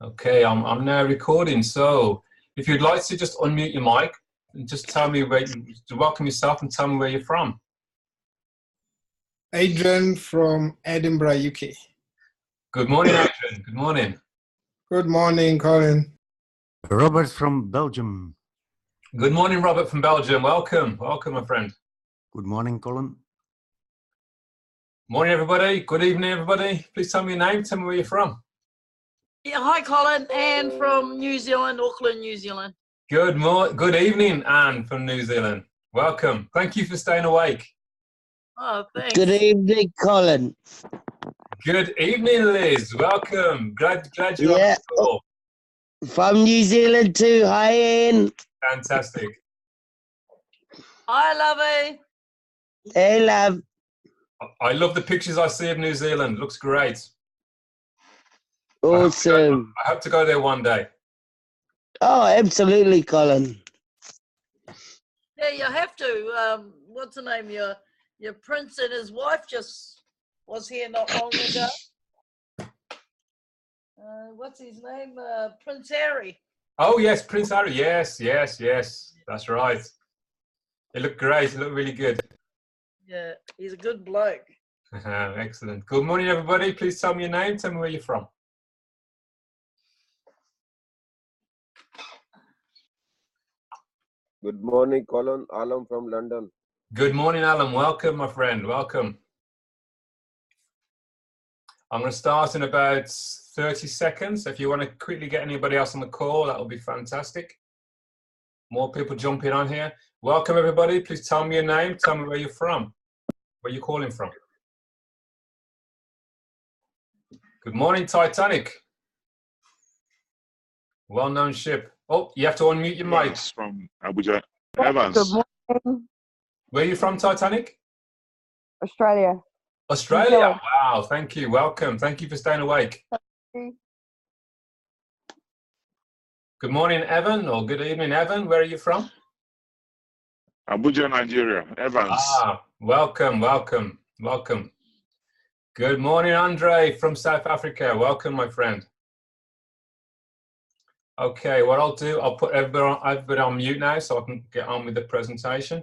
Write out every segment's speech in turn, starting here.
Okay, I'm now recording. So if you'd like to just unmute your mic and just tell me to welcome yourself and tell me where you're from. Adrian from Edinburgh, UK. Good morning, Adrian. Good morning. Good morning, Colin. Robert from Belgium. Good morning, Robert from Belgium. Welcome. Welcome, my friend. Good morning, Colin. Morning, everybody. Good evening, everybody. Please tell me your name. Tell me where you're from. Yeah, hi Colin, Anne from New Zealand, Auckland, New Zealand. Good evening, Anne from New Zealand. Welcome. Thank you for staying awake. Oh, thanks. Good evening, Colin. Good evening, Liz. Welcome. Glad you're on the call. From New Zealand too. Hi, Anne. Fantastic. Hi, lovey. Hey, love. I love the pictures I see of New Zealand. Looks great. Awesome. I hope to go there one day. Oh, absolutely, Colin. Yeah, you have to. What's the name? Your prince and his wife just was here not long ago. What's his name? Prince Harry. Oh, yes, Prince Harry. Yes. That's right. It looked great. It looked really good. Yeah, he's a good bloke. Excellent. Good morning, everybody. Please tell me your name. Tell me where you're from. Good morning, Colin. Alam from London. Good morning, Alan. Welcome, my friend. Welcome. I'm going to start in about 30 seconds. If you want to quickly get anybody else on the call, that will be fantastic. More people jumping on here. Welcome, everybody. Please tell me your name. Tell me where you're from. Where you're calling from. Good morning, Titanic. Well-known ship. Oh, you have to unmute your mic. From Abuja. Evans. Good morning. Where are you from, Titanic? Australia. Australia. Wow, thank you. Welcome. Thank you for staying awake. Good morning, Evan, or good evening, Evan. Where are you from? Abuja, Nigeria. Evans. Ah, welcome. Good morning, Andre from South Africa. Welcome, my friend. Okay, what I'll do, I'll put everybody on mute now so I can get on with the presentation.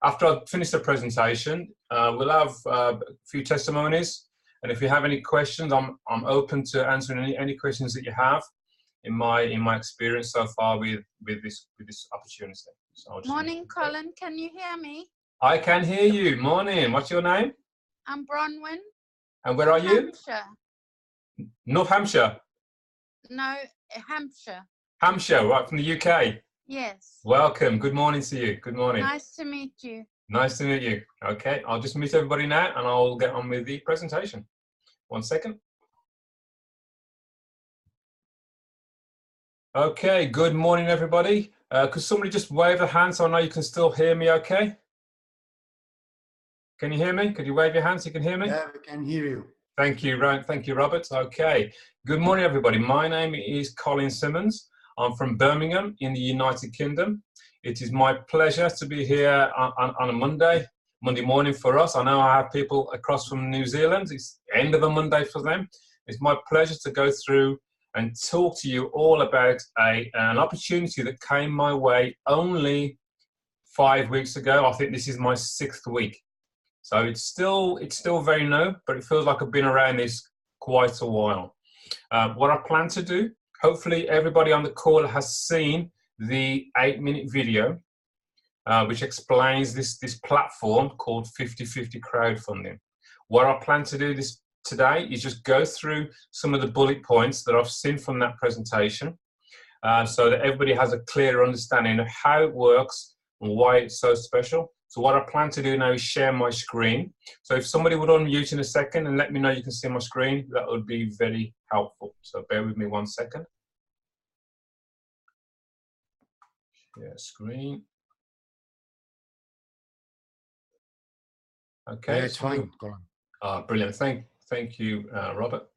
After I finish the presentation, we'll have a few testimonies, and if you have any questions, I'm open to answering any questions that you have in my experience so far with this opportunity. So morning, Colin. Can you hear me? I can hear you. Morning. What's your name? I'm Bronwyn. And where are you? Hampshire. North Hampshire. No, Hampshire. Hampshire, right from the UK. Yes. Welcome. Good morning to you. Good morning. Nice to meet you. Nice to meet you. Okay, I'll just mute everybody now and I'll get on with the presentation. 1 second. Okay, good morning, everybody. Could somebody just wave a hand so I know you can still hear me okay? Can you hear me? Could you wave your hand so you can hear me? Yeah, we can hear you. Thank you, Robert. Okay, good morning, everybody. My name is Colin Simmons. I'm from Birmingham in the United Kingdom. It is my pleasure to be here on a Monday morning for us. I know I have people across from New Zealand. It's the end of a Monday for them. It's my pleasure to go through and talk to you all about an opportunity that came my way only 5 weeks ago. I think this is my 6th week. So it's still very new, but it feels like I've been around this quite a while. What I plan to do, hopefully everybody on the call has seen the 8-minute video, which explains this platform called 50/50 crowdfunding. What I plan to do today is just go through some of the bullet points that I've seen from that presentation, so that everybody has a clearer understanding of how it works and why it's so special. So what I plan to do now is share my screen. So if somebody would unmute in a second and let me know you can see my screen, that would be very helpful. So bear with me 1 second. Share screen. Okay. Yeah, it's fine, Colin. Brilliant. Thank you, Robert.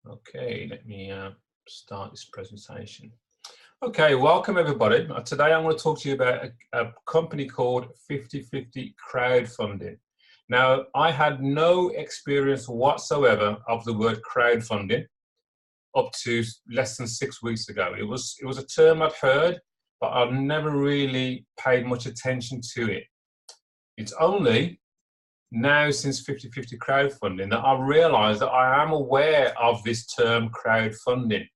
Okay, let me start this presentation. Okay, welcome everybody. Today I'm going to talk to you about a company called 50/50 crowdfunding. Now, I had no experience whatsoever of the word crowdfunding up to less than 6 weeks ago. It was a term I'd heard, but I've never really paid much attention to it. It's only now since 50/50 crowdfunding that I've realized that I am aware of this term crowdfunding.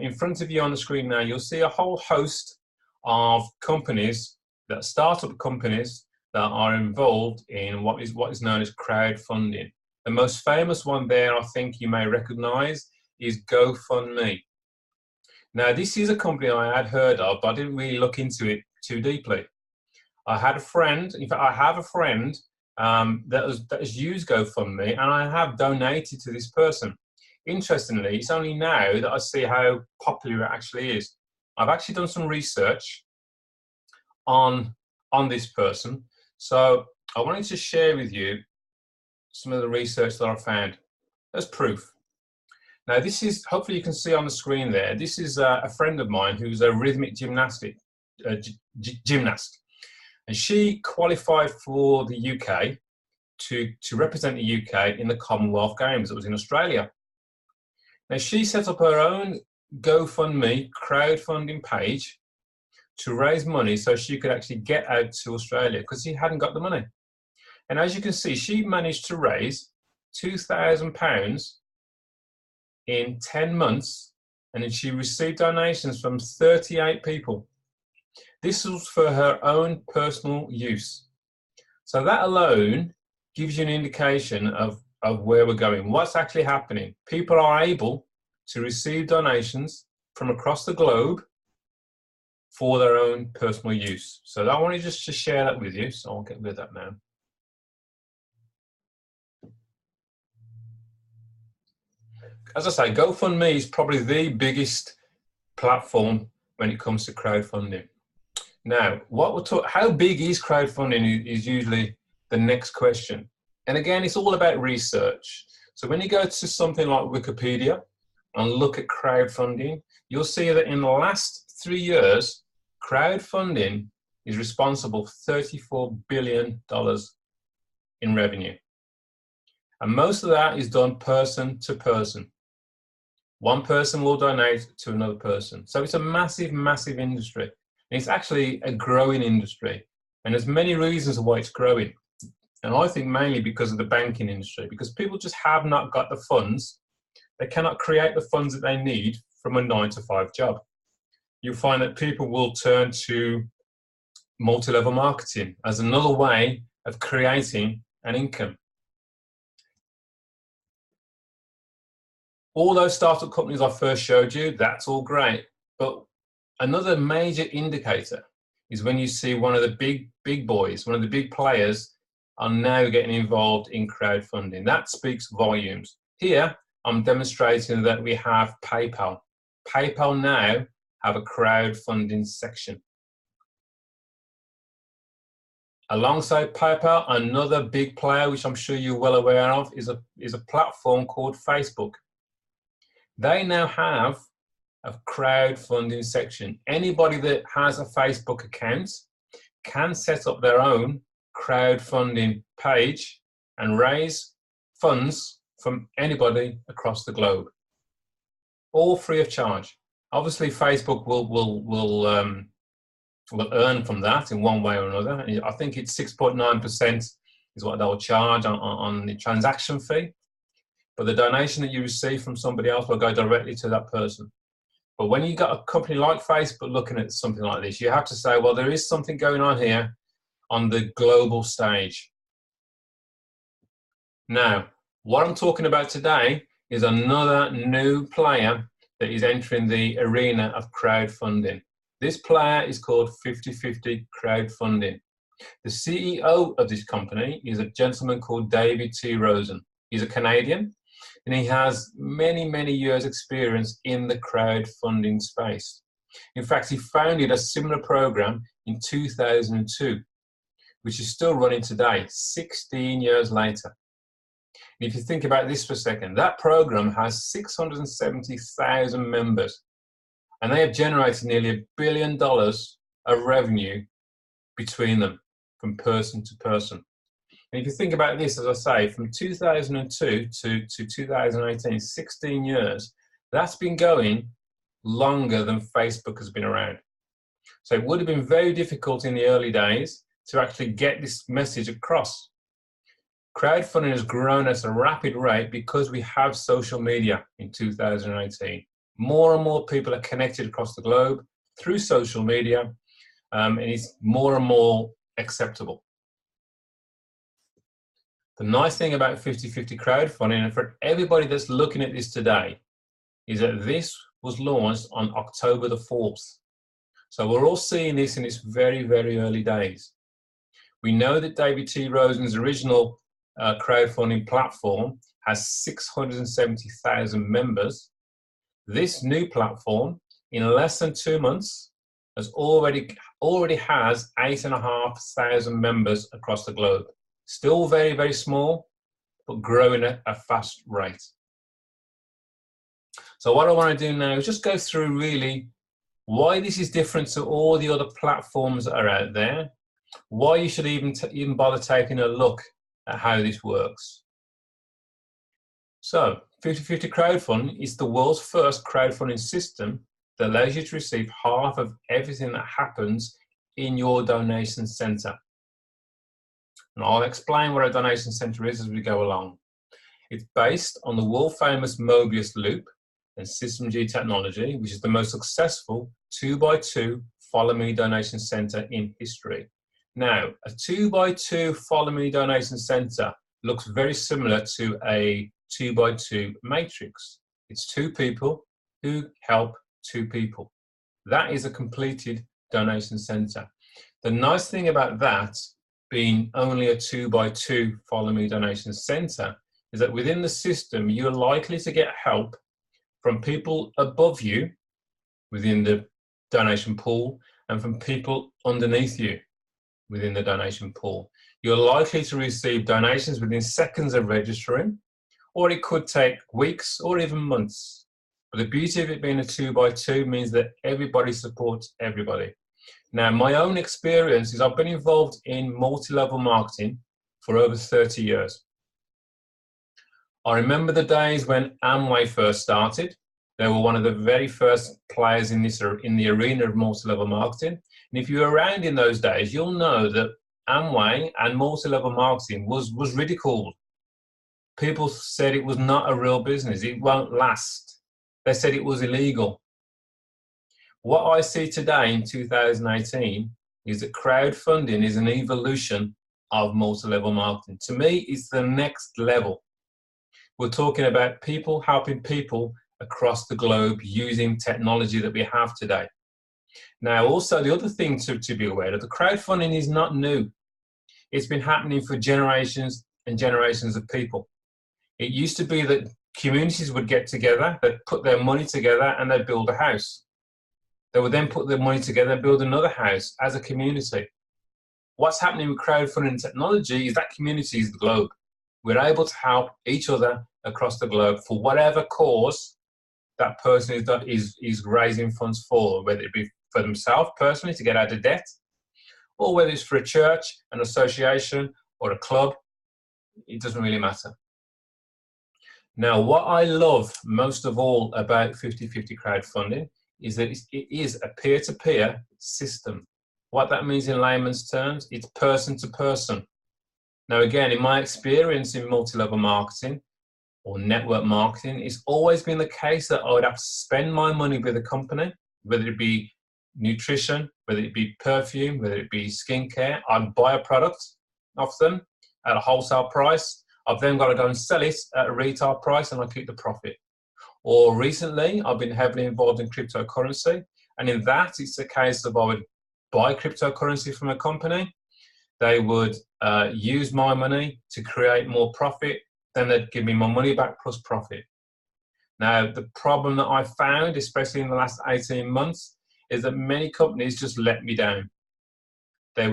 In front of you on the screen now, you'll see a whole host of companies, that startup companies, that are involved in what is known as crowdfunding. The most famous one there, I think you may recognize, is GoFundMe. Now, this is a company I had heard of, but I didn't really look into it too deeply. I had a friend, in fact, I have a friend that has used GoFundMe, and I have donated to this person. Interestingly, it's only now that I see how popular it actually is. I've actually done some research on this person, so I wanted to share with you some of the research that I found as proof. Now, this is, hopefully you can see on the screen there, this is a friend of mine who's a rhythmic gymnast, and she qualified for the UK to represent the UK in the Commonwealth Games that was in Australia. Now, she set up her own GoFundMe crowdfunding page to raise money so she could actually get out to Australia because she hadn't got the money. And as you can see, she managed to raise £2,000 in 10 months, and then she received donations from 38 people. This was for her own personal use. So that alone gives you an indication of where we're going, what's actually happening. People are able to receive donations from across the globe for their own personal use. So I wanted just to share that with you, so I'll get rid of that now. As I say, GoFundMe is probably the biggest platform when it comes to crowdfunding. Now, how big is crowdfunding is usually the next question. And again, it's all about research. So when you go to something like Wikipedia and look at crowdfunding, you'll see that in the last 3 years, crowdfunding is responsible for $34 billion in revenue. And most of that is done person to person. One person will donate to another person. So it's a massive, massive industry. And it's actually a growing industry. And there's many reasons why it's growing. And I think mainly because of the banking industry, because people just have not got the funds. They cannot create the funds that they need from a 9-to-5 job. You'll find that people will turn to multi-level marketing as another way of creating an income. All those startup companies I first showed you, that's all great. But another major indicator is when you see one of the big boys, one of the big players are now getting involved in crowdfunding. That speaks volumes. Here, I'm demonstrating that we have PayPal. PayPal now have a crowdfunding section. Alongside PayPal, another big player, which I'm sure you're well aware of, is a platform called Facebook. They now have a crowdfunding section. Anybody that has a Facebook account can set up their own crowdfunding page and raise funds from anybody across the globe, all free of charge. Obviously, Facebook will earn from that in one way or another. I think it's 6.9% is what they'll charge on the transaction fee. But the donation that you receive from somebody else will go directly to that person. But when you got a company like Facebook looking at something like this, you have to say, well, there is something going on here on the global stage. Now, what I'm talking about today is another new player that is entering the arena of crowdfunding. This player is called 50/50 Crowdfunding. The CEO of this company is a gentleman called David T. Rosen. He's a Canadian, and he has many, many years experience in the crowdfunding space. In fact, he founded a similar program in 2002, which is still running today, 16 years later. And if you think about this for a second, that program has 670,000 members, and they have generated nearly $1 billion of revenue between them from person to person. And if you think about this, as I say, from 2002 to 2018, 16 years, That's been going longer than Facebook has been around. So it would have been very difficult in the early days to actually get this message across. Crowdfunding has grown at a rapid rate because we have social media in 2018. More and more people are connected across the globe through social media, and it's more and more acceptable. The nice thing about 50/50 crowdfunding, and for everybody that's looking at this today, is that this was launched on October the 4th. So we're all seeing this in its very, very early days. We know that David T. Rosen's original crowdfunding platform has 670,000 members. This new platform, in less than 2 months, already has 8,500 members across the globe. Still very, very small, but growing at a fast rate. So what I want to do now is just go through really why this is different to all the other platforms that are out there, why you should even bother taking a look at how this works. So 50/50 crowdfunding is the world's first crowdfunding system that allows you to receive half of everything that happens in your donation center. And I'll explain what a donation center is as we go along. It's based on the world famous Mobius loop and System G technology, which is the most successful 2x2 follow me donation center in history. Now, a 2x2 follow me donation center looks very similar to a 2x2 matrix. It's two people who help two people. That is a completed donation center. The nice thing about that being only a 2x2 follow me donation center is that within the system, you're likely to get help from people above you within the donation pool and from people underneath you within the donation pool. You're likely to receive donations within seconds of registering, or it could take weeks or even months. But the beauty of it being a 2x2 means that everybody supports everybody. Now, my own experience is I've been involved in multi-level marketing for over 30 years. I remember the days when Amway first started. They were one of the very first players in the arena of multi-level marketing. And if you were around in those days, you'll know that Amway and multi-level marketing was ridiculed. People said it was not a real business. It won't last. They said it was illegal. What I see today in 2018 is that crowdfunding is an evolution of multi-level marketing. To me, it's the next level. We're talking about people helping people across the globe using technology that we have today. Now, also, the other thing to be aware of, the crowdfunding is not new. It's been happening for generations and generations of people. It used to be that communities would get together, they'd put their money together and they'd build a house. They would then put their money together and build another house as a community. What's happening with crowdfunding technology is that community is the globe. We're able to help each other across the globe for whatever cause that person is raising funds for, whether it be for themselves personally to get out of debt, or whether it's for a church, an association, or a club. It doesn't really matter. Now, what I love most of all about 50/50 crowdfunding is that it is a peer-to-peer system. What that means in layman's terms, it's person to person. Now, again, in my experience in multi-level marketing or network marketing, it's always been the case that I would have to spend my money with a company, whether it be nutrition, whether it be perfume, whether it be skincare. I'd buy a product off them at a wholesale price. I've then got to go and sell it at a retail price and I keep the profit. Or recently, I've been heavily involved in cryptocurrency. And in that, it's a case of I would buy cryptocurrency from a company. They would use my money to create more profit. Then they'd give me my money back plus profit. Now, the problem that I found, especially in the last 18 months, is that many companies just let me down. It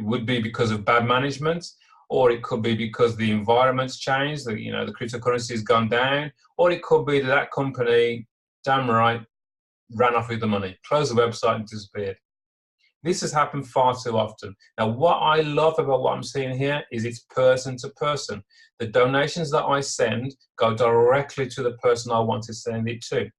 would be because of bad management, or it could be because the environment's changed, the cryptocurrency has gone down, or it could be that that company, damn right, ran off with the money, closed the website and disappeared. This has happened far too often. Now, what I love about what I'm seeing here is it's person to person. The donations that I send go directly to the person I want to send it to.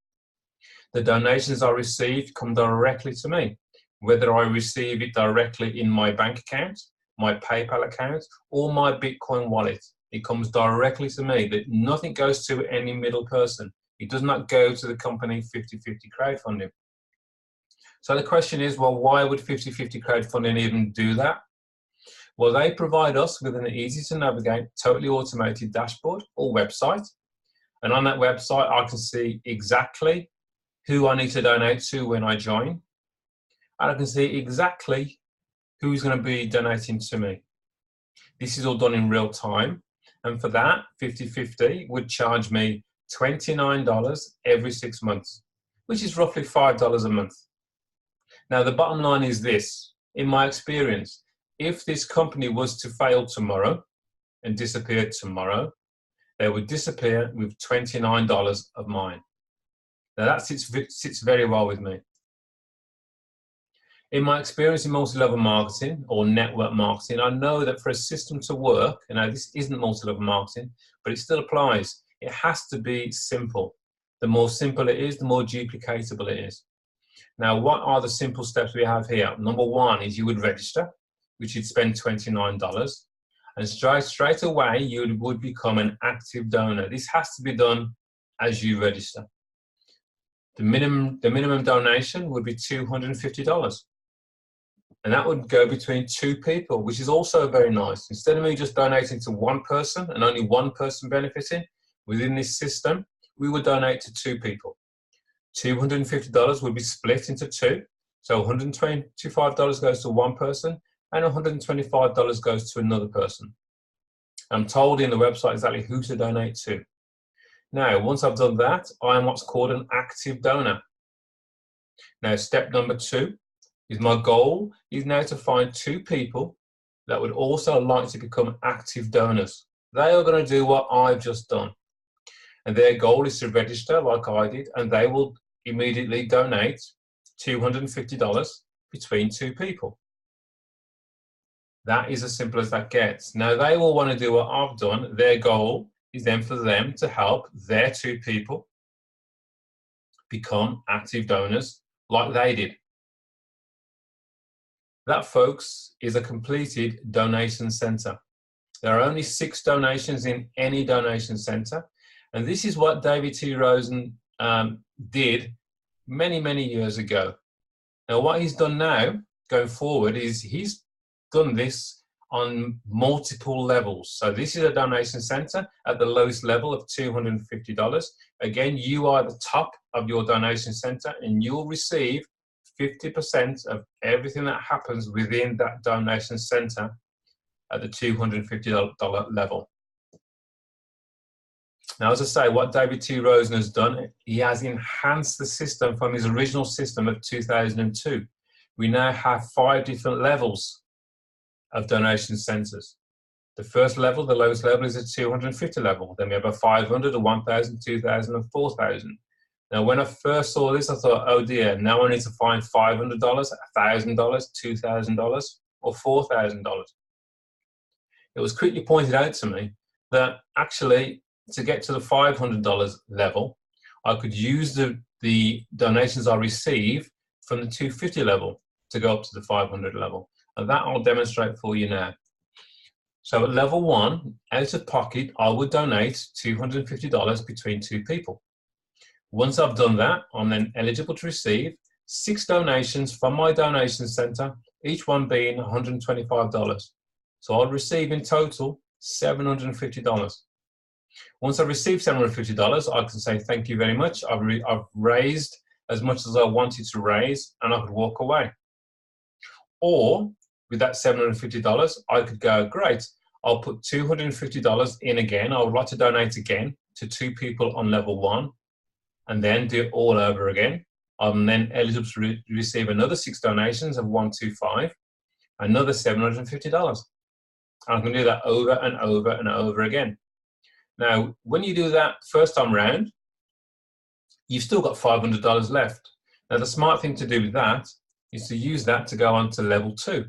The donations I receive come directly to me, whether I receive it directly in my bank account, my PayPal account, or my Bitcoin wallet. It comes directly to me. That nothing goes to any middle person. It does not go to the company 50/50 crowdfunding. So the question is, well, why would 50/50 crowdfunding even do that? Well, they provide us with an easy to navigate, totally automated dashboard or website. And on that website, I can see exactly who I need to donate to when I join. And I can see exactly who's going to be donating to me. This is all done in real time. And for that, 50/50 would charge me $29 every 6 months, which is roughly $5 a month. Now, the bottom line is this. In my experience, if this company was to fail tomorrow and disappear tomorrow, they would disappear with $29 of mine. Now, that sits very well with me. In my experience in multi-level marketing or network marketing, I know that for a system to work, and now this isn't multi-level marketing, but it still applies, it has to be simple. The more simple it is, the more duplicatable it is. Now, what are the simple steps we have here? Number one is you would register, which you'd spend $29, and straight away you would become an active donor. This has to be done as you register. The minimum donation would be $250. And that would go between 2 people, which is also very nice. Instead of me just donating to 1 person and only 1 person benefiting, within this system, we would donate to 2 people. $250 would be split into 2. So $125 goes to 1 person and $125 goes to another person. I'm told in the website exactly who to donate to. Now, once I've done that, I am what's called an active donor. Now, step number 2 is my goal is now to find 2 people that would also like to become active donors. They are going to do what I've just done. And their goal is to register like I did, and they will immediately donate $250 between 2 people. That is as simple as that gets. Now, they will want to do what I've done. Their goal is then for them to help their 2 people become active donors like they did. That, folks, is a completed donation center. There are only 6 donations in any donation center. And this is what David T. Rosen did many, many years ago. Now, what he's done now, going forward, is he's done this on multiple levels. So this is a donation center at the lowest level of $250. Again, you are the top of your donation center and you'll receive 50% of everything that happens within that donation center at the $250 level. Now, as I say, what David T. Rosen has done, he has enhanced the system from his original system of 2002. We now have 5 different levels of donation centers. The first level, the lowest level, is a 250 level. Then we have a 500, a 1,000, 2,000, and 4,000. Now, when I first saw this, I thought, oh dear, now I need to find $500, $1,000, $2,000, or $4,000. It was quickly pointed out to me that actually, to get to the $500 level, I could use the donations I receive from the 250 level to go up to the 500 level. And that I'll demonstrate for you now. So at level 1, out of pocket, I would donate $250 between 2 people. Once I've done that, I'm then eligible to receive 6 donations from my donation center, each one being $125. So I'll receive in total $750. Once I receive $750, I can say, thank you very much. I've raised as much as I wanted to raise, and I could walk away. Or with that $750, I could go, great, I'll put $250 in again. I would like to donate again to 2 people on level 1, and then do it all over again. I'm then eligible to receive another 6 donations of $125, another $750. And I can do that over and over and over again. Now, when you do that first time round, you've still got $500 left. Now, the smart thing to do with that is to use that to go on to level 2.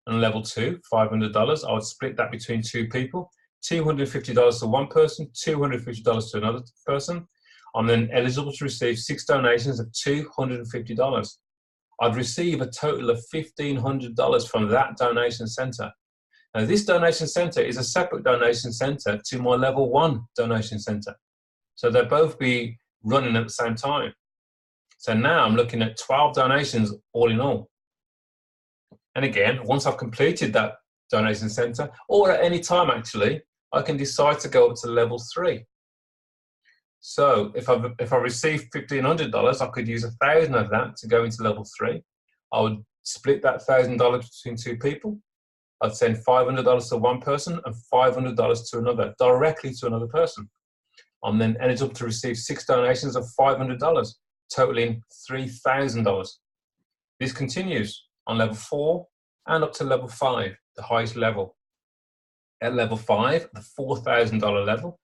And level 2, $500, I would split that between 2 people, $250 to one person, $250 to another person. I'm then eligible to receive 6 donations of $250. I'd receive a total of $1,500 from that donation center. Now, this donation center is a separate donation center to my level 1 donation center. So they'll both be running at the same time. So now I'm looking at 12 donations all in all. And again, once I've completed that donation center, or at any time actually, I can decide to go up to level 3. So if I receive $1,500, I could use 1,000 of that to go into level 3. I would split that $1,000 between 2 people. I'd send $500 to one person and $500 to another, directly to another person. I'm then eligible to receive 6 donations of $500, totaling $3,000. This continues on level 4 and up to level 5, the highest level. At level 5, the $4,000 level,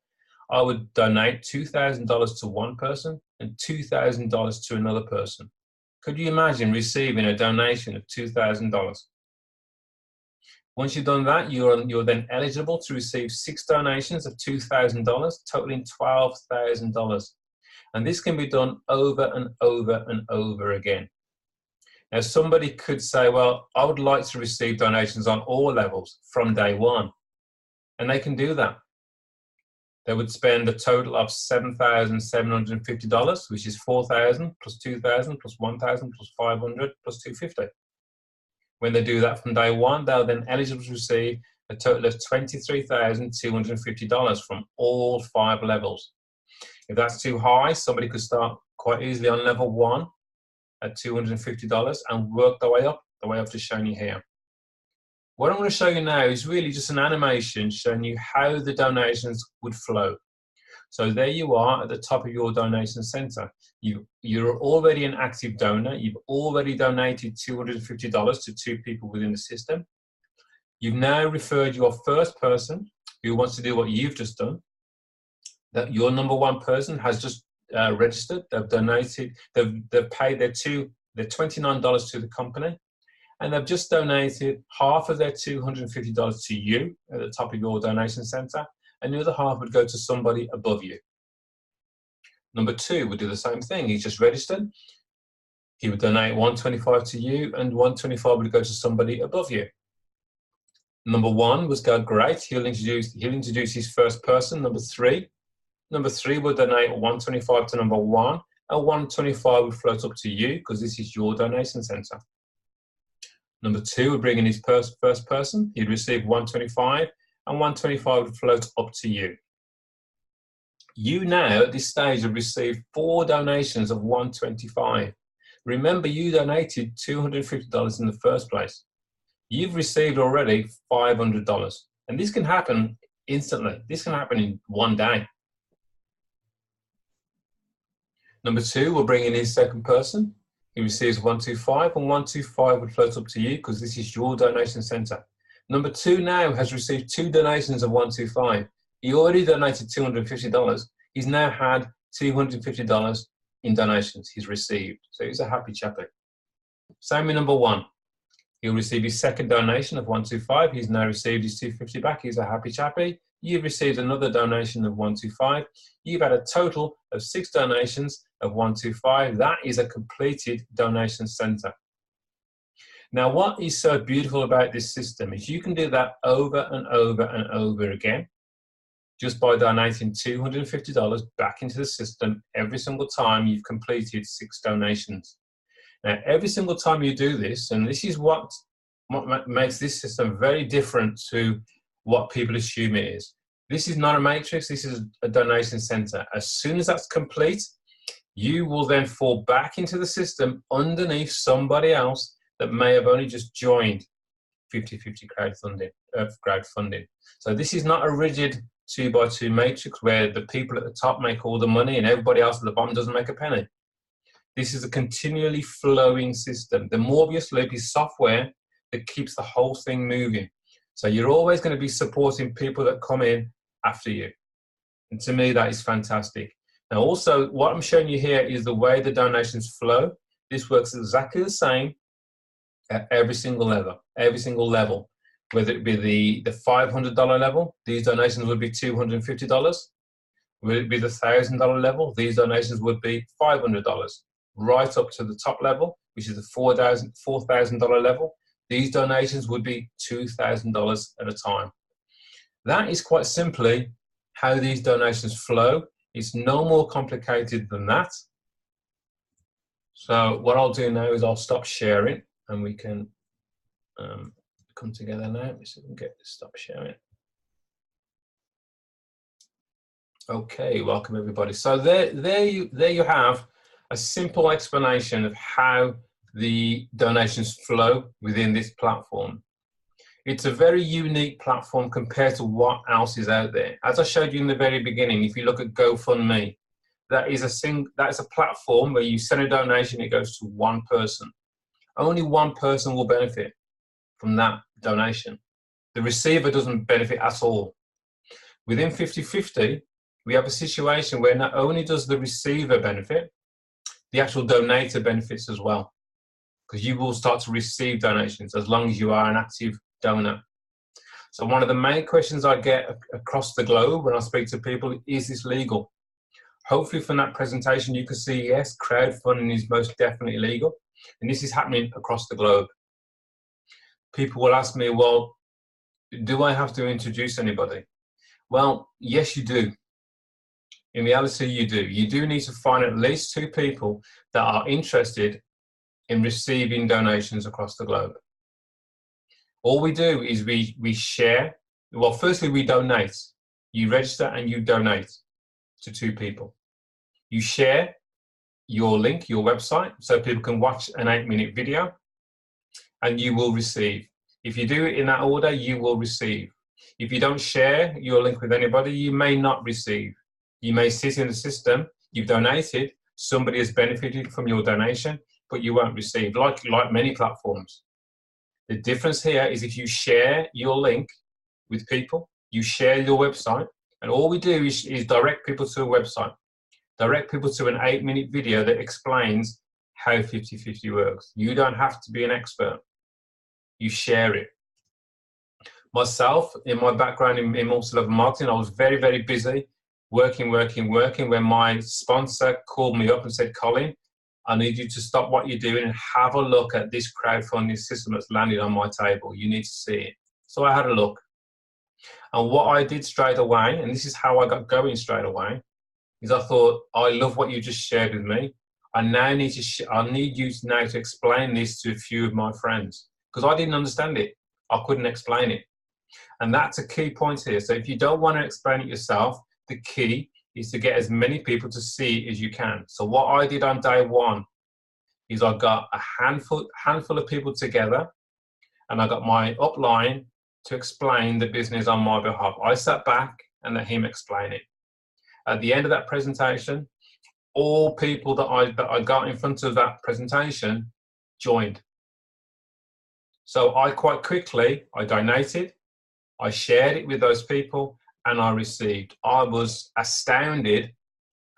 I would donate $2,000 to one person and $2,000 to another person. Could you imagine receiving a donation of $2,000? Once you've done that, you're then eligible to receive 6 donations of $2,000, totaling $12,000. And this can be done over and over and over again. Now, somebody could say, well, I would like to receive donations on all levels from day 1. And they can do that. They would spend a total of $7,750, which is $4,000 plus $2,000 plus $1,000 plus $500 plus $250. When they do that from day 1, they're then eligible to receive a total of $23,250 from all 5 levels. If that's too high, somebody could start quite easily on level 1 at $250 and work their way up, the way I've just shown you here. What I'm going to show you now is really just an animation showing you how the donations would flow. So there you are at the top of your donation center. You're already an active donor. You've already donated $250 to 2 people within the system. You've now referred your first person who wants to do what you've just done. That your number 1 person has just registered. They've donated. They've paid their $29 to the company. And they've just donated half of their $250 to you at the top of your donation center, and the other half would go to somebody above you. Number 2 would do the same thing. He's just registered. He would donate $125 to you, and $125 would go to somebody above you. Number 1 was go great. He'll introduce his first person, number 3. Number 3 would donate $125 to number 1, and $125 would float up to you because this is your donation center. Number 2 would bring in his first person. He'd receive $125, and $125 would float up to you. You now, at this stage, have received 4 donations of $125. Remember, you donated $250 in the first place. You've received already $500. And this can happen instantly. This can happen in one day. Number 2 will bring in his second person. He receives $125, and $125 would float up to you because this is your donation center. Number 2 now has received 2 donations of $125. He already donated $250. He's now had $250 in donations he's received. So he's a happy chappy. Same with number 1. He'll receive his second donation of $125. He's now received his $250 back. He's a happy chappy. You've received another donation of $125. You've had a total of 6 donations of $125. That is a completed donation center. Now, what is so beautiful about this system is you can do that over and over and over again just by donating $250 back into the system every single time you've completed 6 donations. Now, every single time you do this, and this is what makes this system very different to what people assume it is. This is not a matrix, this is a donation center. As soon as that's complete, you will then fall back into the system underneath somebody else that may have only just joined 50-50 crowdfunding. So this is not a rigid 2x2 matrix where the people at the top make all the money and everybody else at the bottom doesn't make a penny. This is a continually flowing system. The Morbius loop is software that keeps the whole thing moving. So you're always going to be supporting people that come in after you. And to me, that is fantastic. Now also, what I'm showing you here is the way the donations flow. This works exactly the same at every single level. Whether it be the $500 level, these donations would be $250. Would it be the $1,000 level? These donations would be $500. Right up to the top level, which is the $4,000 level, these donations would be $2,000 at a time. That is quite simply how these donations flow. It's no more complicated than that. So what I'll do now is I'll stop sharing and we can come together now. Let's see if we can get this stop sharing. Okay, welcome everybody. So there you have a simple explanation of how the donations flow within this platform. It's a very unique platform compared to what else is out there. As I showed you in the very beginning, if you look at GoFundMe, that is a platform where you send a donation, it goes to one person. Only one person will benefit from that donation. The receiver doesn't benefit at all. Within 50/50, we have a situation where not only does the receiver benefit, the actual donator benefits as well, because you will start to receive donations as long as you are an active donor. So one of the main questions I get across the globe when I speak to people, is this legal? Hopefully from that presentation you can see, yes, crowdfunding is most definitely legal, and this is happening across the globe. People will ask me, well, do I have to introduce anybody? Well, yes, you do. In reality, you do. You do need to find at least 2 people that are interested in receiving donations across the globe. All we do is we share. Well, firstly, we donate. You register and you donate to 2 people. You share your link, your website, so people can watch an 8-minute video, and you will receive. If you do it in that order, you will receive. If you don't share your link with anybody, you may not receive. You may sit in the system, you've donated, somebody has benefited from your donation, but you won't receive, like many platforms. The difference here is if you share your link with people, you share your website, and all we do is direct people to a website, direct people to an 8-minute video that explains how 50/50 works. You don't have to be an expert. You share it. Myself, in my background in multi-level marketing, I was very, very busy working when my sponsor called me up and said, Colin, I need you to stop what you're doing and have a look at this crowdfunding system that's landed on my table. You need to see it. So I had a look. And what I did straight away, and this is how I got going straight away, is I thought, I love what you just shared with me. I now need you now to explain this to a few of my friends, because I didn't understand it. I couldn't explain it. And that's a key point here. So if you don't want to explain it yourself, the key is to get as many people to see it as you can. So what I did on day 1 is I got a handful of people together, and I got my upline to explain the business on my behalf. I sat back and let him explain it. At the end of that presentation, all people that I got in front of that presentation joined. So I quite quickly, I donated, I shared it with those people, and I received. I was astounded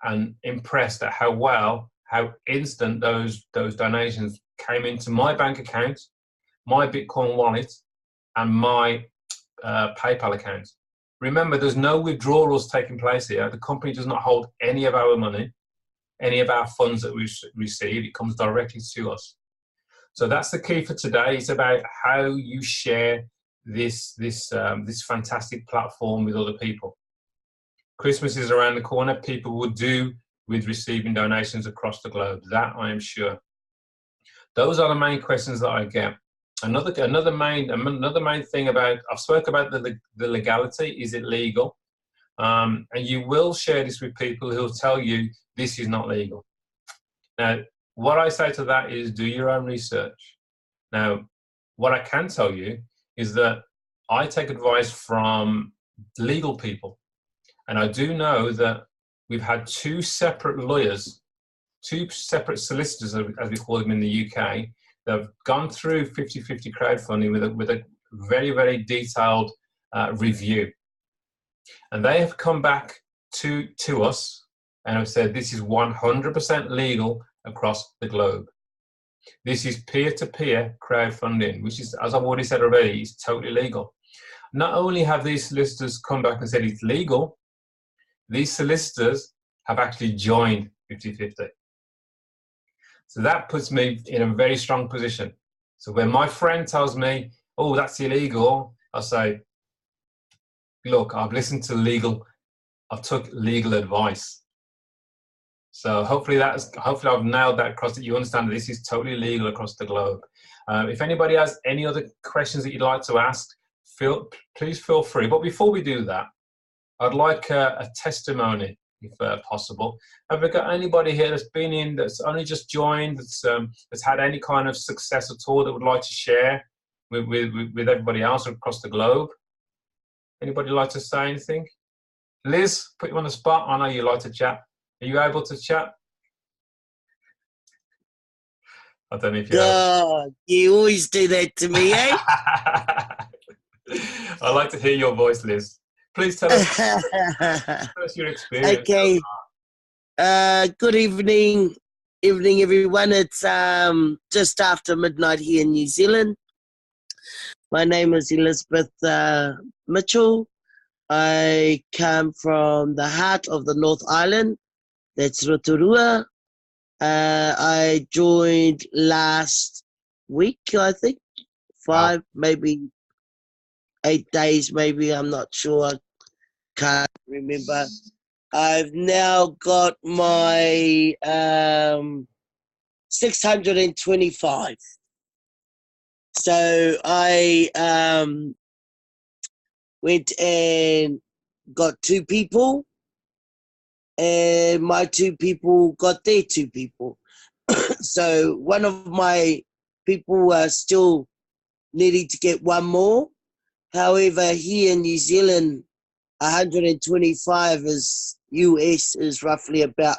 and impressed at how instant those donations came into my bank account, my Bitcoin wallet, and my PayPal account. Remember, there's no withdrawals taking place here. The company does not hold any of our money, any of our funds that we receive. It comes directly to us. So that's the key for today. It's about how you share this fantastic platform with other people. Christmas is around the corner. People will do with receiving donations across the globe. That I am sure. Those are the main questions that I get. Another main thing about, I've spoke about the legality. Is it legal? And you will share this with people who will tell you this is not legal. Now, what I say to that is do your own research. Now, what I can tell you is that I take advice from legal people. And I do know that we've had 2 separate lawyers, 2 separate solicitors, as we call them in the UK, that have gone through 50/50 crowdfunding with a very, very detailed review. And they have come back to us and have said this is 100% legal across the globe. This is peer-to-peer crowdfunding, which is, as I've already said already, is totally legal. Not only have these solicitors come back and said it's legal, these solicitors have actually joined 50/50. So that puts me in a very strong position. So when my friend tells me, oh, that's illegal, I'll say, look, I've listened to I've took legal advice. So hopefully I've nailed that across, that you understand that this is totally legal across the globe. If anybody has any other questions that you'd like to ask, please feel free. But before we do that, I'd like a testimony, if possible. Have we got anybody here that's been in, that's only just joined, that's had any kind of success at all that would like to share with everybody else across the globe? Anybody like to say anything? Liz, put you on the spot. I know you like to chat. Are you able to chat? I don't know if you're God, you always do that to me, eh? I'd like to hear your voice, Liz. Please tell us your experience. Okay. Good evening, everyone. It's just after midnight here in New Zealand. My name is Elizabeth Mitchell. I come from the heart of the North Island. That's Rotorua. I joined last week, I think. 5, maybe 8 days, maybe. I'm not sure. I can't remember. I've now got my 625. So I went and got 2 people, and my 2 people got their 2 people. So one of my people are still needing to get 1 more. However, here in New Zealand, 125 is US is roughly about,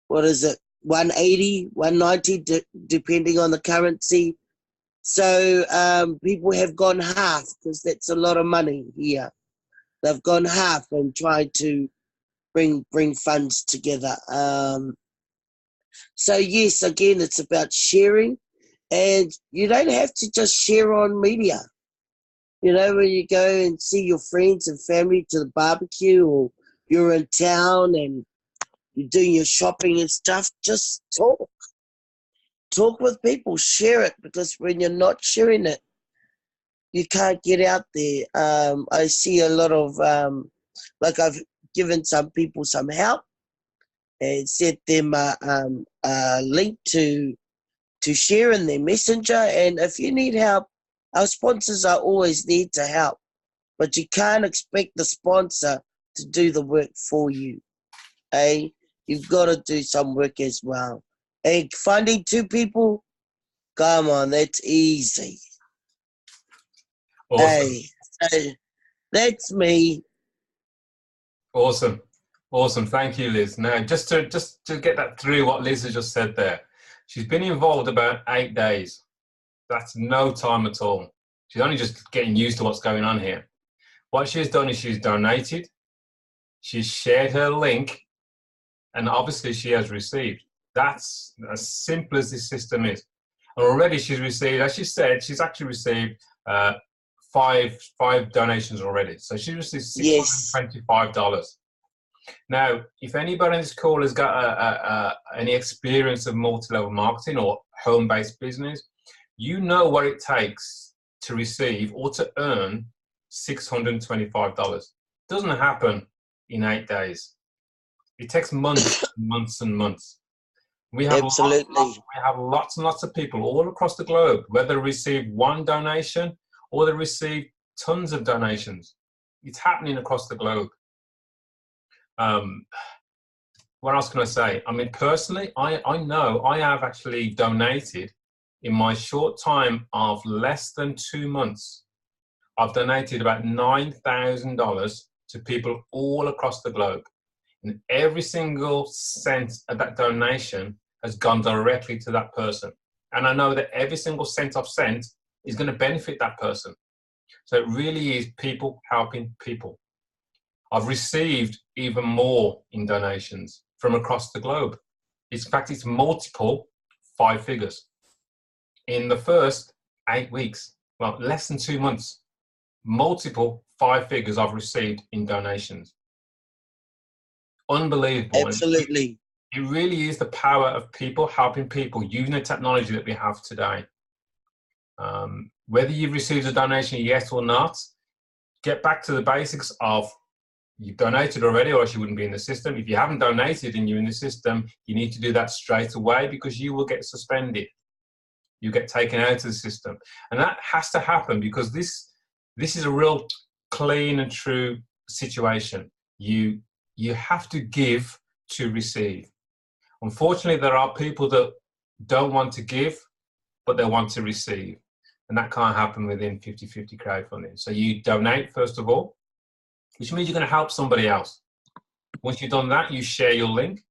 what is it, 180, 190, depending on the currency. So people have gone half, because that's a lot of money here. They've gone half and tried to bring funds together. So yes, again, it's about sharing, and you don't have to just share on media. You know, when you go and see your friends and family to the barbecue, or you're in town and you're doing your shopping and stuff, just talk. Talk with people, share it, because when you're not sharing it, you can't get out there. I see a lot of, like I've given some people some help and sent them a link to share in their messenger. And if you need help, our sponsors are always there to help, but you can't expect the sponsor to do the work for you. You've got to do some work as well. And finding 2 people, come on, that's easy. Awesome. So that's me. Awesome. Thank you, Liz. Now, just to get that through, what Liz has just said there, she's been involved about 8 days. That's no time at all. She's only just getting used to what's going on here. What she's done is she's donated, she's shared her link, and obviously she has received. That's as simple as this system is. And already she's received, as she said, she's actually received 5 donations already. So she received $625. Now, if anybody on this call has got any experience of multi-level marketing or home-based business, you know what it takes to receive or to earn $625. Doesn't happen in 8 days. It takes months and months and months. We have lots and lots of people all across the globe, whether they receive 1 donation or they receive tons of donations. It's happening across the globe. What else can I say? I mean, personally, I know I have actually donated in my short time of less than 2 months. I've donated about $9,000 to people all across the globe. And every single cent of that donation has gone directly to that person. And I know that every single cent I've sent is going to benefit that person. So it really is people helping people. I've received even more in donations from across the globe. In fact, it's multiple 5 figures. In the first 8 weeks, well, less than 2 months, multiple 5 figures I've received in donations. Unbelievable. Absolutely. It really is the power of people helping people using the technology that we have today. Whether you've received a donation yet or not, get back to the basics of you've donated already or else you wouldn't be in the system. If you haven't donated and you're in the system, you need to do that straight away because you will get suspended. You get taken out of the system. And that has to happen because this is a real clean and true situation. You have to give to receive. Unfortunately, there are people that don't want to give, but they want to receive. And that can't happen within 50-50 crowdfunding. So you donate, first of all, which means you're going to help somebody else. Once you've done that, you share your link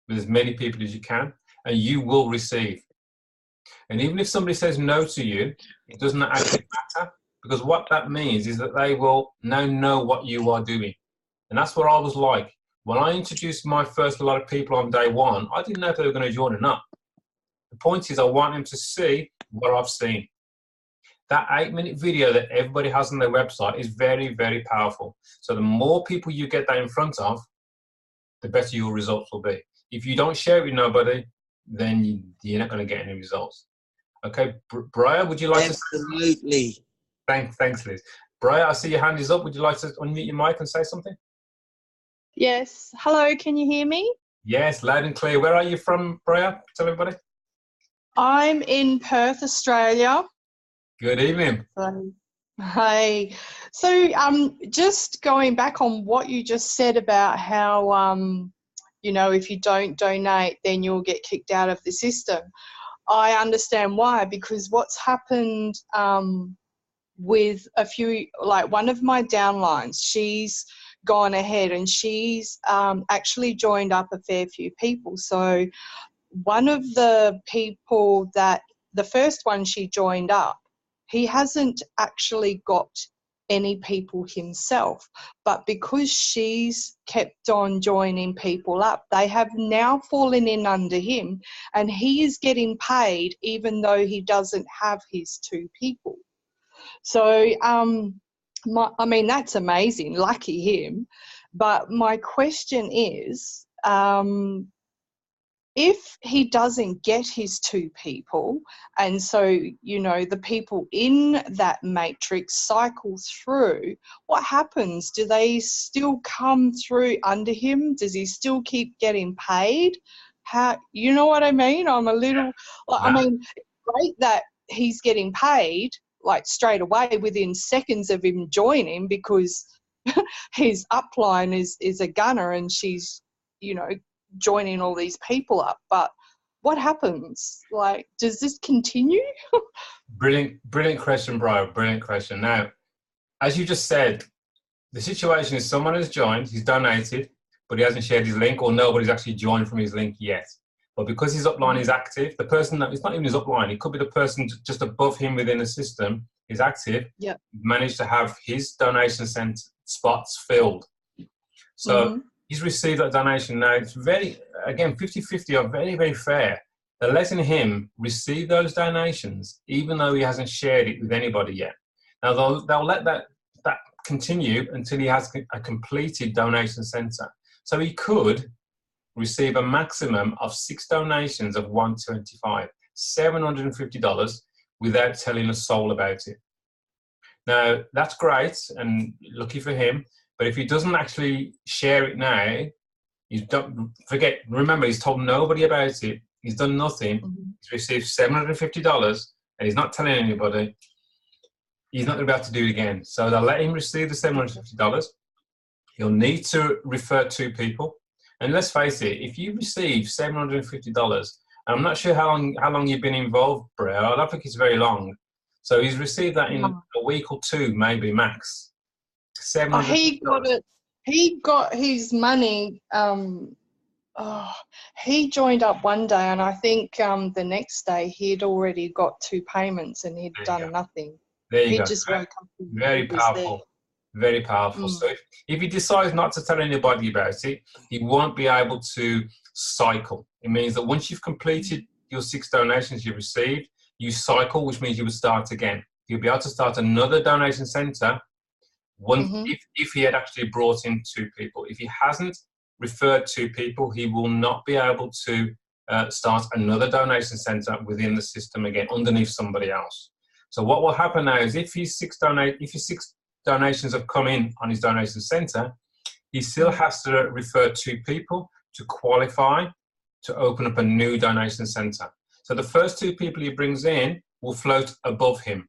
with as many people as you can, and you will receive. And even if somebody says no to you, it doesn't actually matter, because what that means is that they will now know what you are doing. And that's what I was like. When I introduced my first lot of people on day one, I didn't know if they were going to join or not. The point is I want them to see what I've seen. That 8-minute video that everybody has on their website is very, very powerful. So the more people you get that in front of, the better your results will be. If you don't share it with nobody, then you're not going to get any results. Okay, Briar, would you like to? Absolutely. Thanks, Liz. Briar, I see your hand is up. Would you like to unmute your mic and say something? Yes. Hello, can you hear me? Yes, loud and clear. Where are you from, Briar? Tell everybody. I'm in Perth, Australia. Good evening. Hey. So just going back on what you just said about how, you know, if you don't donate, then you'll get kicked out of the system. I understand why, because what's happened with a few, like one of my downlines, she's gone ahead and she's actually joined up a fair few people. So one of the people that, the first one she joined up, he hasn't actually got any people himself, but because she's kept on joining people up, they have now fallen in under him, and he is getting paid even though he doesn't have his 2 people. So I mean, that's amazing, lucky him. But my question is, if he doesn't get his 2 people, and so, you know, the people in that matrix cycle through, what happens? Do they still come through under him? Does he still keep getting paid? How, you know what I mean? I'm a little, I mean, it's great that he's getting paid like straight away within seconds of him joining, because his upline is a gunner and she's, you know, joining all these people up. But what happens? Like, does this continue? Brilliant question, Brian. Brilliant question. Now, as you just said, the situation is someone has joined, he's donated, but he hasn't shared his link, or nobody's actually joined from his link yet. But because his upline is active, the person that, it's not even his upline, it could be the person just above him within the system is active, yep, managed to have his donation sent spots filled. So he's received that donation. Now, it's very, again, 50-50 are very, very fair. They're letting him receive those donations, even though he hasn't shared it with anybody yet. Now, they'll let that continue until he has a completed donation center. So he could receive a maximum of 6 donations of $125, $750, without telling a soul about it. Now, that's great and lucky for him. But if he doesn't actually share it now, remember, he's told nobody about it. He's done nothing. He's received $750 and he's not telling anybody. He's not going to be able to do it again. So they'll let him receive the $750. He'll need to refer 2 people. And let's face it, if you receive $750, and I'm not sure how long you've been involved, Brea, I don't think it's very long. So he's received that in a week or 2, maybe max. He got it. He got his money. He joined up one day, and I think the next day he'd already got 2 payments, and he'd done nothing. There you go. Just woke up. Very powerful. Very powerful. So if he decides not to tell anybody about it, he won't be able to cycle. It means that once you've completed your 6 donations you received, you cycle, which means you would start again. You'll be able to start another donation center if he had actually brought in 2 people. If he hasn't referred 2 people, he will not be able to start another donation center within the system again underneath somebody else. So what will happen now is if his 6 donations have come in on his donation center, he still has to refer 2 people to qualify to open up a new donation center. So the first 2 people he brings in will float above him,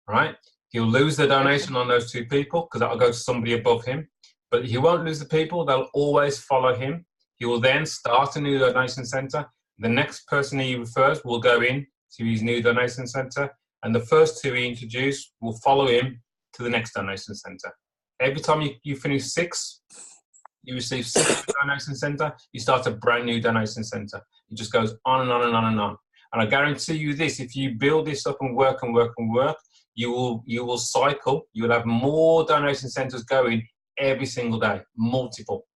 right? He'll lose the donation on those 2 people because that'll go to somebody above him, but he won't lose the people. They'll always follow him. He will then start a new donation center. The next person he refers will go in to his new donation center, and the first 2 he introduced will follow him to the next donation center. Every time you finish 6, you receive 6 donation center, you start a brand new donation center. It just goes on and on and on and on. And I guarantee you this, if you build this up and work and work and work, you will cycle, you will have more donation centers going every single day, multiple.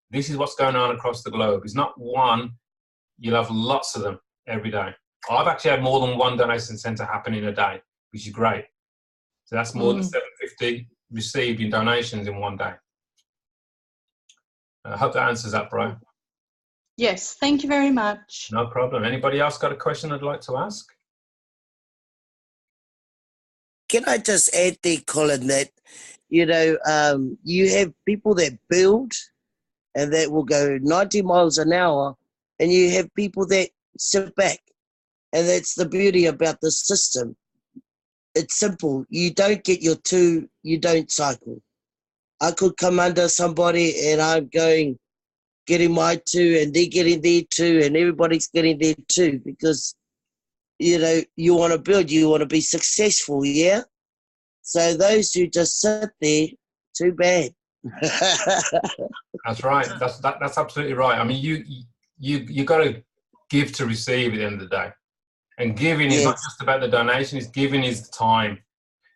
This is what's going on across the globe. It's not one, you'll have lots of them every day. I've actually had more than 1 donation center happen in a day, which is great. So that's more than 750 received in donations in one day. I hope that answers that, Brian. Yes, thank you very much. No problem. Anybody else got a question I'd like to ask? Can I just add there, Colin, that, you have people that build and that will go 90 miles an hour, and you have people that sit back. And that's the beauty about the system. It's simple. You don't get your 2, you don't cycle. I could come under somebody and I'm getting my 2 and they're getting their 2 and everybody's getting their 2 because, you want to build, you want to be successful, yeah? So those who just sit there, too bad. That's right. That's absolutely right. I mean, you got to give to receive at the end of the day. And giving is not just about the donation, it's giving is the time.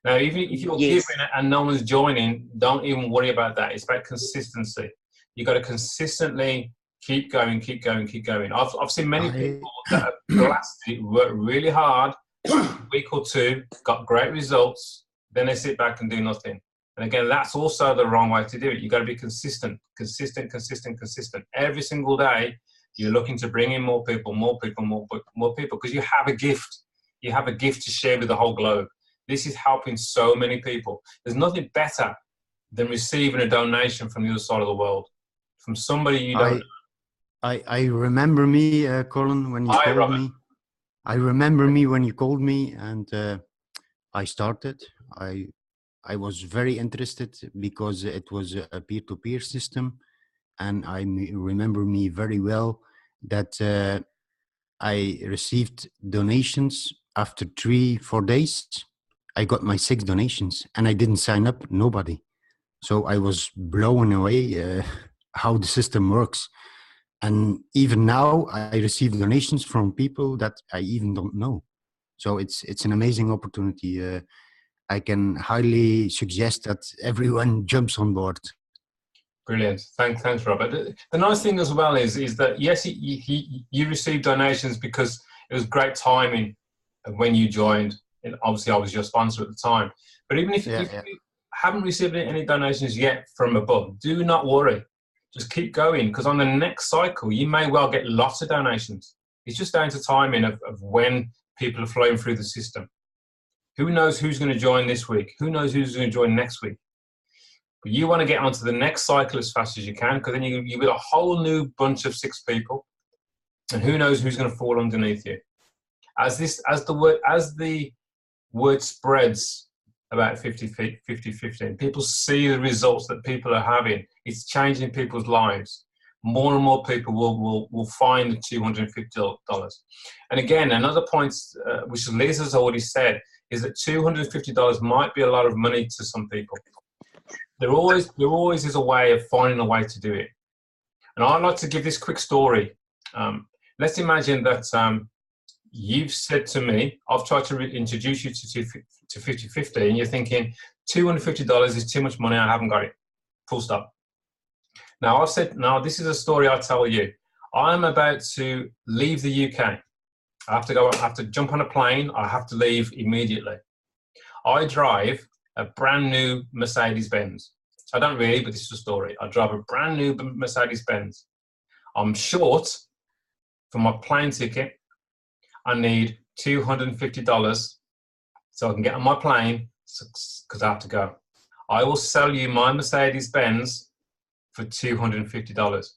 Now, even if you're giving and no one's joining, don't even worry about that. It's about consistency. You've got to consistently keep going, keep going, keep going. I've seen many people that have blasted, worked really hard, a week or 2, got great results, then they sit back and do nothing. And again, that's also the wrong way to do it. You've got to be consistent. Every single day, you're looking to bring in more people, because you have a gift. You have a gift to share with the whole globe. This is helping so many people. There's nothing better than receiving a donation from the other side of the world, from somebody you don't know. I remember me, Colin, when you called me. I remember me when you called me, and I started. I was very interested because it was a peer-to-peer system, and I remember me very well that I received donations after 3-4 days. I got my 6 donations and I didn't sign up, nobody. So I was blown away how the system works. And even now I receive donations from people that I even don't know. So it's an amazing opportunity. I can highly suggest that everyone jumps on board. Brilliant. Thanks, Robert. The nice thing as well is that, yes, you received donations because it was great timing when you joined. And obviously, I was your sponsor at the time. But even if you haven't received any donations yet from above, do not worry. Just keep going, because on the next cycle, you may well get lots of donations. It's just down to timing of when people are flowing through the system. Who knows who's going to join this week? Who knows who's going to join next week? But you want to get onto the next cycle as fast as you can, because then you get a whole new bunch of 6 people, and who knows who's going to fall underneath you. As the word spreads about 50-50, and people see the results that people are having, it's changing people's lives. More and more people will find the $250. And again, another point, which Liz has already said, is that $250 might be a lot of money to some people. There always is a way of finding a way to do it. And I'd like to give this quick story. Let's imagine that you've said to me, I've tried to introduce you to 50-50, and you're thinking, $250 is too much money, I haven't got it. Full stop. Now, I've said, this is a story I tell you. I'm about to leave the UK. I have to jump on a plane. I have to leave immediately. I drive a brand new Mercedes-Benz. I don't really, but this is a story. I drive a brand new Mercedes-Benz. I'm short for my plane ticket. I need $250 so I can get on my plane because I have to go. I will sell you my Mercedes-Benz for $250.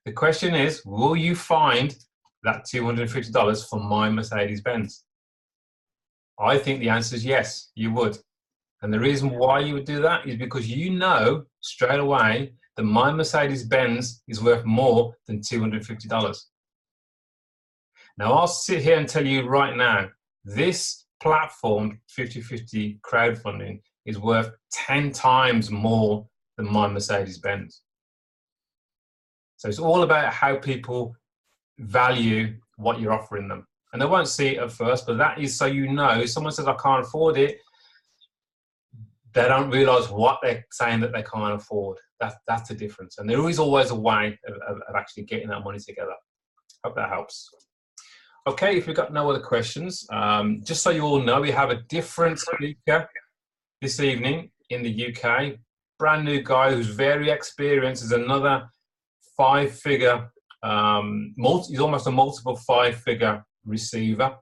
The question is, will you find that $250 for my Mercedes-Benz? I think the answer is yes, you would. And the reason why you would do that is because you know straight away that my Mercedes-Benz is worth more than $250. Now, I'll sit here and tell you right now, this platform, 50/50 crowdfunding, is worth 10 times more than my Mercedes-Benz. So it's all about how people value what you're offering them. And they won't see it at first, but that is so you know. If someone says, I can't afford it, they don't realize what they're saying that they can't afford. That's the difference. And there is always a way of actually getting that money together. Hope that helps. Okay, if we've got no other questions, just so you all know, we have a different speaker this evening in the UK. Brand new guy who's very experienced. Is another five-figure, he's almost a multiple five-figure receiver.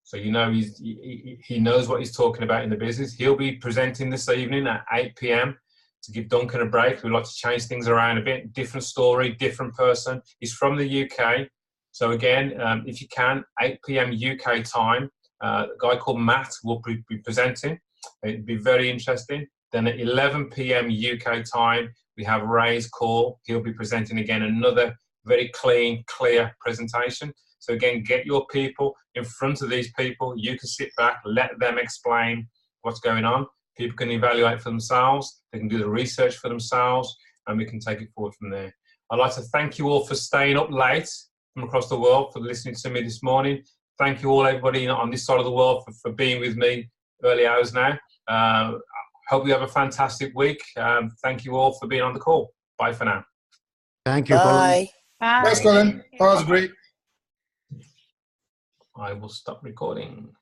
So you know he knows what he's talking about in the business. He'll be presenting this evening at 8 p.m. to give Duncan a break. We like to change things around a bit. Different story, different person. He's from the UK. So again, if you can, 8 p.m. UK time, a guy called Matt will be presenting. It'd be very interesting. Then at 11 p.m. UK time, we have Ray's call. He'll be presenting again another very clean, clear presentation. So again, get your people in front of these people. You can sit back, let them explain what's going on. People can evaluate for themselves. They can do the research for themselves, and we can take it forward from there. I'd like to thank you all for staying up late from across the world, for listening to me this morning. Thank you all, everybody on this side of the world, for being with me early hours now. Hope you have a fantastic week. Thank you all for being on the call. Bye for now. Thank you, Bye. Colin. Bye. Thanks, Colin. That was great. I will stop recording.